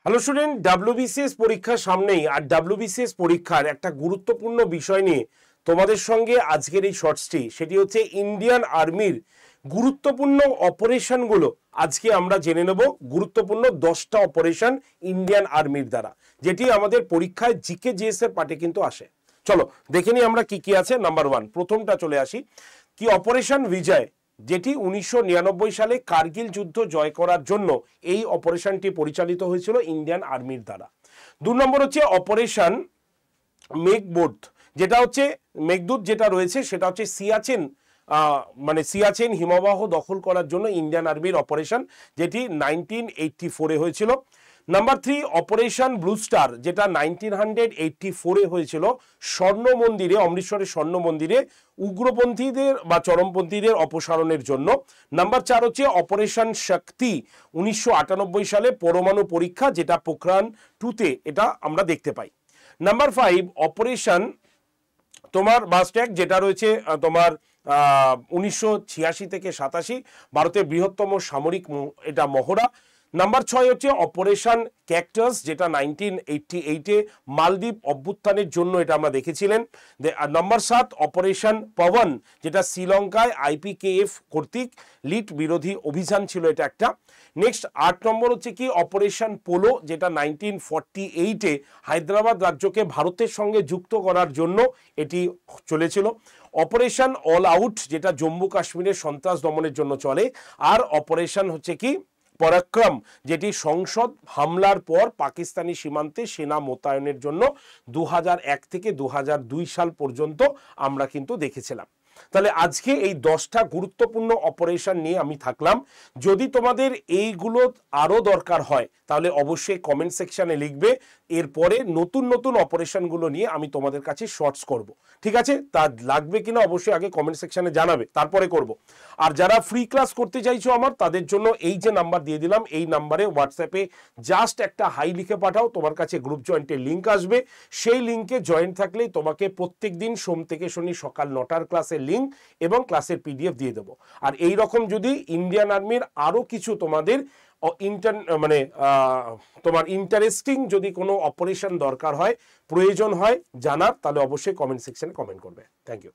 Hello student, WBCS পরীক্ষার সামনেই আর WBCS পরীক্ষার একটা গুরুত্বপূর্ণ বিষয় নিয়ে তোমাদের সঙ্গে আজকের এই শর্টসটি, সেটি হচ্ছে ইন্ডিয়ান আর্মির গুরুত্বপূর্ণ অপারেশনগুলো আজকে আমরা জেনে নেব। গুরুত্বপূর্ণ 10টা অপারেশন ইন্ডিয়ান আর্মির দ্বারা, যেটি আমাদের পরীক্ষায় জিকে জিএস এর পার্টে কিন্তু আসে। চলো দেখে নিই আমরা কি কি আছে। নাম্বার 1, প্রথমটা চলে আসি, কি অপারেশন বিজয়, যেটি 1999 সালে কার্গিল যুদ্ধ জয় করার জন্য এই অপারেশনটি পরিচালিত হয়েছিল ইন্ডিয়ান আর্মির দ্বারা। 2 নম্বর হচ্ছে অপারেশন মেঘদূত, যেটা হচ্ছে মেঘদূত যেটা রয়েছে সেটা হচ্ছে সিয়াচেন, সিয়াচেন হিমবাহ দখল করার জন্য ইন্ডিয়ান আর্মির অপারেশন, যেটি 1984-এ হয়েছিল। নাম্বার 3 অপারেশন ব্লু স্টার, যেটা 1984-এ হয়েছিল স্বর্ণ মন্দিরে, অমৃতসরের স্বর্ণ মন্দিরে উগ্রপন্থীদের বা চরমপন্থীদের অপসারণের জন্য। নাম্বার 4 হচ্ছে অপারেশন শক্তি, 1998 সালে পরমাণু পরীক্ষা, যেটা পোখরান 2-তে এটা আমরা দেখতে পাই। নাম্বার 5 অপারেশন তোমার বাস্ট্যাগ, যেটা রয়েছে তোমার 1986 থেকে 87, ভারতের বৃহত্তম সামরিক এটা মহড়া। নাম্বার 6 হচ্ছে অপারেশন ক্যাকটাস, যেটা 1988-এ মালদ্বীপ অভ্যুত্থানের জন্য এটা আমরা দেখেছিলেন। নাম্বার 7 অপারেশন পবন, যেটা শ্রীলঙ্কায় আইপিকেএফ কর্তৃক লিট বিরোধী অভিযান ছিল, এটা একটা। নেক্সট 8 নম্বর হচ্ছে কি অপারেশন পোলো, যেটা 1948-এ হায়দ্রাবাদ রাজ্যকে ভারতের সঙ্গে যুক্ত করার জন্য এটি চলেছিল। অপারেশন অল আউট, যেটা জম্মু কাশ্মীরের সন্ত্রাস দমনের জন্য চলে। আর অপারেশন হচ্ছে কি পরাক্রম, যেটি সংসদ হামলার পর পাকিস্তানি সীমান্তে সেনা মোতায়েনের জন্য 2001 থেকে 2002 সাল পর্যন্ত আমরা কিন্তু দেখেছিলাম। তাহলে আজকে এই 10টা গুরুত্বপূর্ণ অপারেশন নিয়ে আমি থাকলাম। যদি তোমাদের এইগুলো আরও দরকার হয় তাহলে অবশ্যই কমেন্ট সেকশনে লিখবে। এরপরে নতুন নতুন অপারেশনগুলো নিয়ে আমি তোমাদের কাছে শর্টস করব, ঠিক আছে? তা লাগবে কিনা অবশ্যই আগে কমেন্ট সেকশনে জানাবে, তারপরে করব। আর যারা ফ্রি ক্লাস করতে চাইছো আমার, তাদের জন্য এই যে নাম্বার দিয়ে দিলাম, এই নাম্বারে হোয়াটসঅ্যাপে জাস্ট একটা হাই লিখে পাঠাও, তোমার কাছে গ্রুপ জয়েন্টের লিঙ্ক আসবে। সেই লিঙ্কে জয়েন থাকলেই তোমাকে প্রত্যেক দিন সোম থেকে শনি সকাল 9টার ক্লাসের লিঙ্ক এবং ক্লাসের পিডিএফ দিয়ে দেবো। আর এই রকম যদি ইন্ডিয়ান আর্মির আরও কিছু তোমাদের তোমার ইন্টারেস্টিং যদি কোনো অপারেশন দরকার হয়, প্রয়োজন হয় জানার, তাহলে অবশ্যই কমেন্ট সেকশনে কমেন্ট করবে। Thank you.